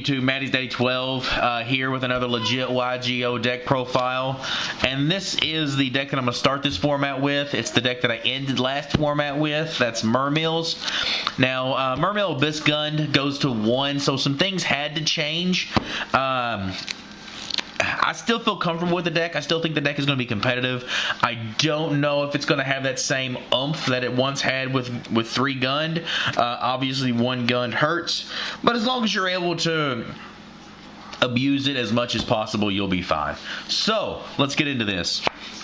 YouTube? Maddie's Day 12 here with another legit YuGiOh deck profile. And this is the deck that I'm going to start this format with. It's the deck that I ended last format with. That's Mermail's. Now, Mermail Abyss Gun goes to 1, so some things had to change. I still feel comfortable with the deck. I still think the deck is going to be competitive. I don't know if it's going to have that same oomph that it once had with 3 gunned. Obviously, 1 gunned hurts. But as long as you're able to abuse it as much as possible, you'll be fine. So, let's get into this.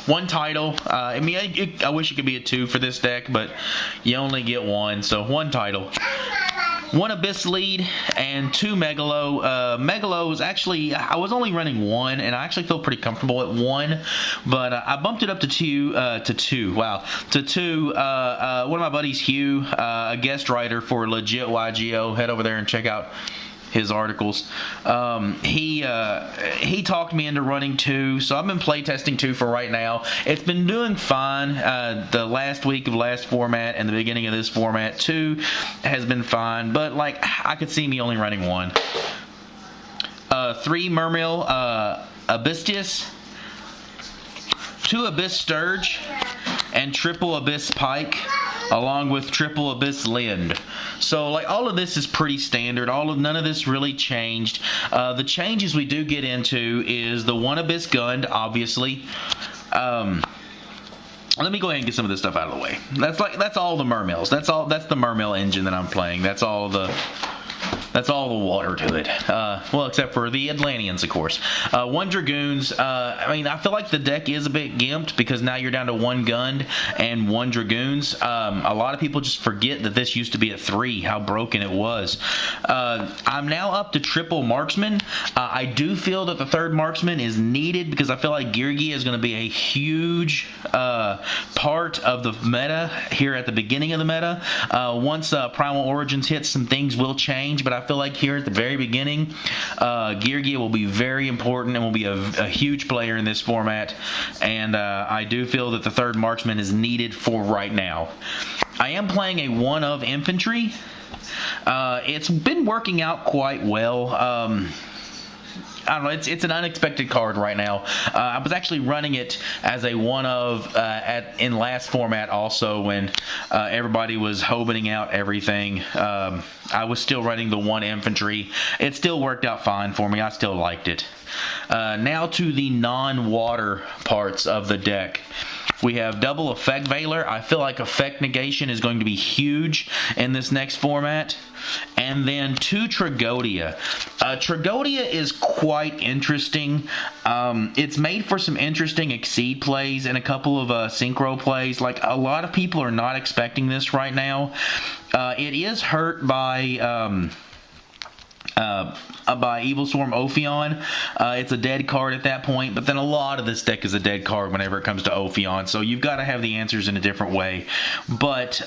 1 title. I wish it could be a 2 for this deck, but you only get 1. So, 1 title. 1 Abyss Lead and 2 Megalo. Megalo is actually, I was only running 1, and I actually feel pretty comfortable at 1, but I bumped it up to 2. Wow, to 2. One of my buddies, Hugh, a guest writer for legit YuGiOh. Head over there and check out his articles. He talked me into running 2, so I've been playtesting 2 for right now. It's been doing fine. The last week of last format and the beginning of this format, 2 has been fine, but like I could see me only running 1. 3 Mermail Abystius, 2 Abyss Sturge, and triple Abyss Pike, along with triple Abyss Lind. So like all of this is pretty standard. None of this really changed. The changes we do get into is the 1 Abyss Gunned, obviously. Let me go ahead and get some of this stuff out of the way. That's all the Mermails. That's the Mermail engine that I'm playing. That's all the water to it. Well, except for the Atlanteans, of course. 1 Dragoons. I feel like the deck is a bit gimped because now you're down to 1 gunned and 1 Dragoons. A lot of people just forget that this used to be at 3, how broken it was. I'm now up to triple Marksman. I do feel that the 3rd Marksman is needed because I feel like YuGiOh is going to be a huge part of the meta here at the beginning of the meta. Once Primal Origins hits, some things will change, but I feel like here at the very beginning, YuGiOh will be very important and will be a huge player in this format, and I do feel that the 3rd Marksman is needed for right now. I am playing a 1 of Infantry. It's been working out quite well. I don't know, it's an unexpected card right now. I was actually running it as a 1 of in last format also when everybody was hobening out everything. I was still running the 1 infantry. It still worked out fine for me. I still liked it. Now to the non-water parts of the deck. We have double Effect Veiler. I feel like Effect Negation is going to be huge in this next format. And then 2 Tragodia. Tragodia is quite interesting. It's made for some interesting Exceed plays and a couple of Synchro plays. Like, a lot of people are not expecting this right now. It is hurt by Evil Swarm Ophion. It's a dead card at that point, but then a lot of this deck is a dead card whenever it comes to Ophion, so you've got to have the answers in a different way. But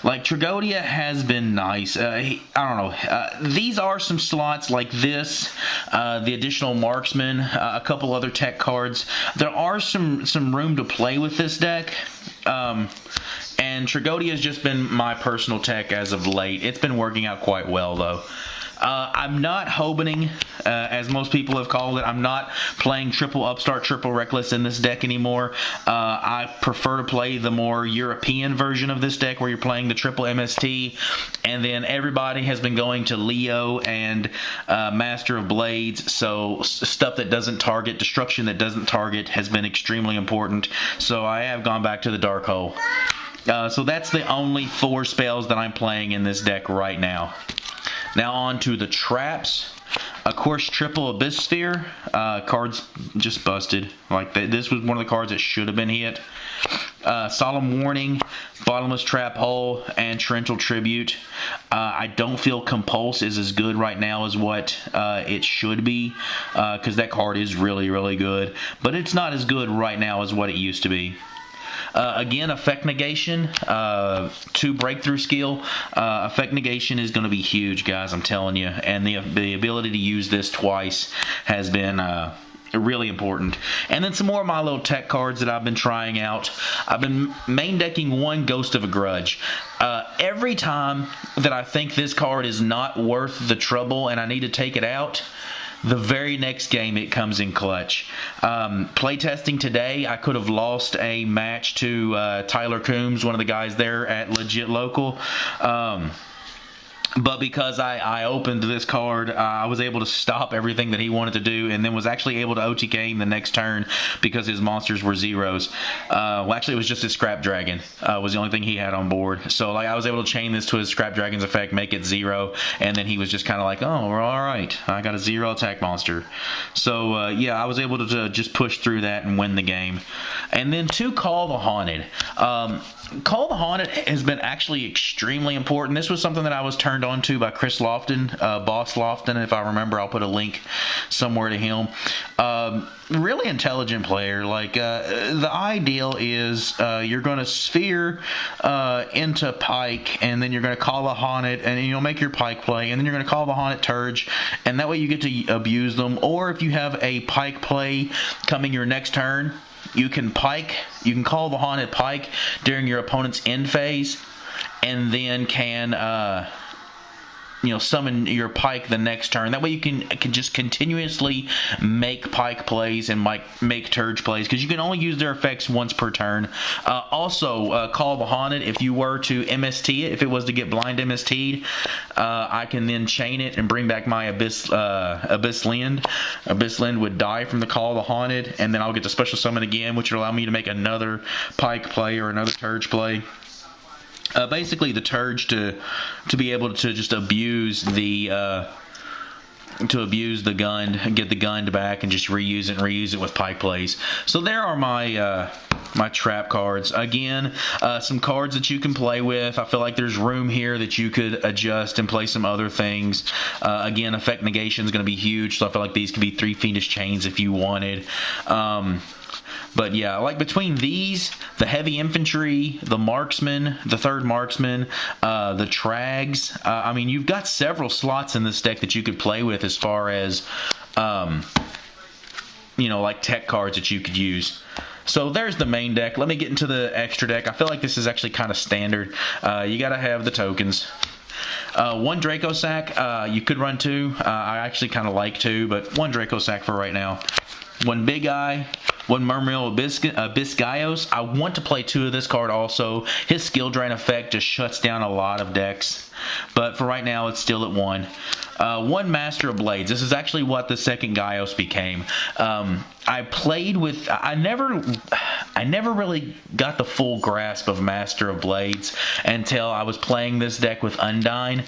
like Tragodia has been nice. I don't know. These are some slots like this, the additional Marksman, a couple other tech cards. There are some room to play with this deck. And Tragodia has just been my personal tech as of late. It's been working out quite well, though. I'm not hobening, as most people have called it. I'm not playing triple Upstart, triple Reckless in this deck anymore. I prefer to play the more European version of this deck where you're playing the triple MST, and then everybody has been going to Leo and Master of Blades, so stuff that doesn't target, destruction that doesn't target has been extremely important, so I have gone back to the Dark Hole. So that's the only 4 spells that I'm playing in this deck right now. Now on to the traps. Of course, triple Abyss Sphere. Cards just busted. Like this was one of the cards that should have been hit. Solemn Warning, Bottomless Trap Hole, and Torrential Tribute. I don't feel Compulse is as good right now as what it should be, because that card is really, really good. But it's not as good right now as what it used to be. Again, Effect Negation, 2 Breakthrough Skill. Effect Negation is going to be huge, guys, I'm telling you. And the ability to use this twice has been Really important. And then some more of my little tech cards that I've been trying out. I've been main decking one Ghost of a Grudge. Every time that I think this card is not worth the trouble and I need to take it out, the very next game it comes in clutch. Playtesting today, I could have lost a match to Tyler Coombs, one of the guys there at Legit Local. But because I opened this card, I was able to stop everything that he wanted to do, and then was actually able to OTK him the next turn because his monsters were zeros. Well, actually, it was just his Scrap Dragon was the only thing he had on board. So like I was able to chain this to his Scrap Dragon's effect, make it 0, and then he was just kind of like, oh, we're all right. I got a 0 attack monster. So yeah, I was able to just push through that and win the game. And then 2 Call the Haunted. Call the Haunted has been actually extremely important. This was something that I was turned on to by Chris Lofton, Boss Lofton. If I remember, I'll put a link somewhere to him. Really intelligent player. Like the ideal is you're going to sphere into Pike, and then you're going to call the Haunted, and you'll make your Pike play, and then you're going to call the Haunted Turge, and that way you get to abuse them. Or if you have a Pike play coming your next turn, you can call the Haunted Pike during your opponent's end phase, and then can summon your Pike the next turn. That way you can just continuously make Pike plays and make Turge plays, because you can only use their effects once per turn. Also, Call the Haunted, if you were to MST it, if it was to get blind MST'd, I can then chain it and bring back my Abyss Lind. Abyss Lind would die from the Call the Haunted, and then I'll get to special summon again, which will allow me to make another Pike play or another Turge play. Basically, the Turge to be able to just abuse the gun, get the gun back, and just reuse it with Pike plays. So there are my my trap cards. Again, some cards that you can play with. I feel like there's room here that you could adjust and play some other things. Again, effect negation is going to be huge, so I feel like these could be 3 Fiendish Chains if you wanted. But yeah, like between these, the heavy infantry, the marksman, the third marksman, the trags, I mean, you've got several slots in this deck that you could play with as far as, like tech cards that you could use. So there's the main deck. Let me get into the extra deck. I feel like this is actually kind of standard. You got to have the tokens. 1 Draco Sack, you could run 2. I actually kind of like 2, but 1 Draco Sack for right now. 1 Big Eye, 1 Mermail Abyss YuGiOh. I want to play 2 of this card also. His skill drain effect just shuts down a lot of decks, but for right now it's still at 1. 1 Master of Blades. This is actually what the second YuGiOh became. I played with. I never really got the full grasp of Master of Blades until I was playing this deck with Undyne,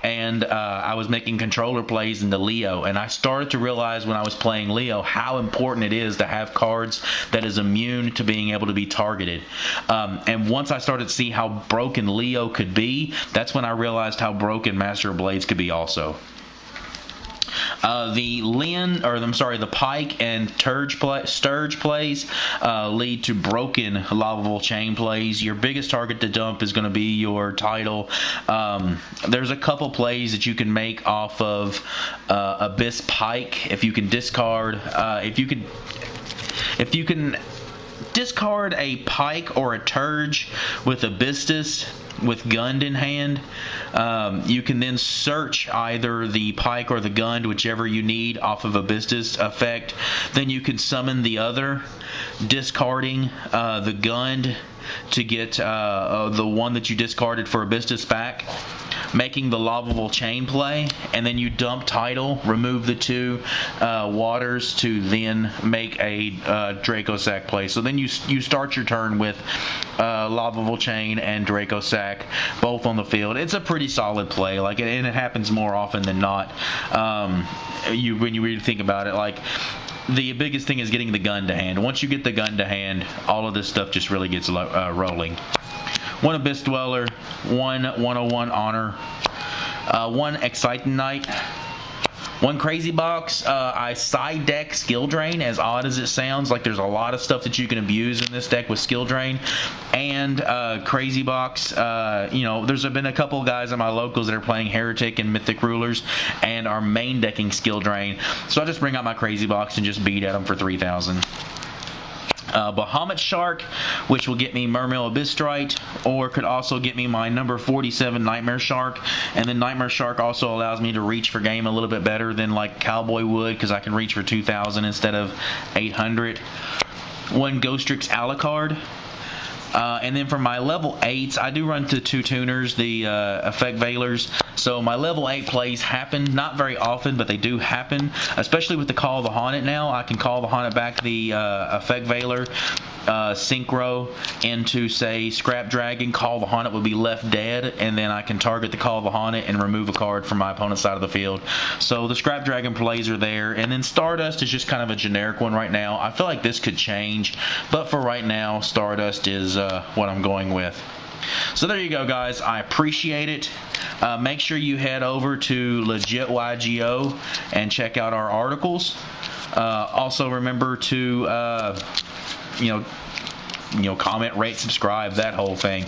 and I was making controller plays into Leo, and I started to realize when I was playing Leo how important it is to have cards that is immune to being able to be targeted. And once I started to see how broken Leo could be, that's when I realized how broken Master of Blades could be also. The Pike and Sturge plays lead to broken Lavable Chain plays. Your biggest target to dump is going to be your title. There's a couple plays that you can make off of Abyss Pike. If you can discard, if you can discard a Pike or a Turge with Abystus with Gund in hand, you can then search either the Pike or the Gund, whichever you need, off of Abystus effect. Then you can summon the other, discarding the Gund to get the one that you discarded for Abystus back, making the Lavable Chain play, and then you dump title, remove the 2 waters to then make a Draco Sack play. So then you start your turn with Lavable Chain and Draco Sack both on the field. It's a pretty solid play, and it happens more often than not. When you really think about it, the biggest thing is getting the gun to hand. Once you get the gun to hand, all of this stuff just really gets rolling. 1 Abyss Dweller, 1 101 Honor, 1 Exciting Knight, One crazy box, I side deck skill drain, as odd as it sounds. Like, there's a lot of stuff that you can abuse in this deck with skill drain. And crazy box, there's been a couple of guys in my locals that are playing Heretic and Mythic Rulers and are main decking skill drain. So I'll just bring out my crazy box and just beat at them for 3,000. Bahamut Shark, which will get me Mermail Abystrite, or could also get me my number 47 Nightmare Shark. And then Nightmare Shark also allows me to reach for game a little bit better than like Cowboy would, because I can reach for 2,000 instead of 800. One Ghostrix Alucard. And then for my level 8s, I do run to 2 tuners, the Effect Veilers. So my level 8 plays happen, not very often, but they do happen. Especially with the Call of the Haunted now. I can call the Haunted back the Effect Veiler, Synchro into, say, Scrap Dragon. Call the Haunted would be left dead, and then I can target the Call of the Haunted and remove a card from my opponent's side of the field. So the Scrap Dragon plays are there. And then Stardust is just kind of a generic one right now. I feel like this could change, but for right now, Stardust is what I'm going with. So there you go, guys. I appreciate it. Make sure you head over to Legit YuGiOh and check out our articles. Also remember to comment, rate, subscribe, that whole thing.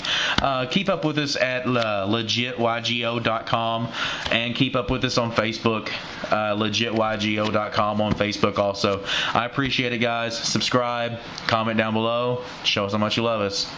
Keep up with us at legityugioh.com, and keep up with us on Facebook, legityugioh.com on Facebook also. I appreciate it, guys. Subscribe, comment down below, show us how much you love us.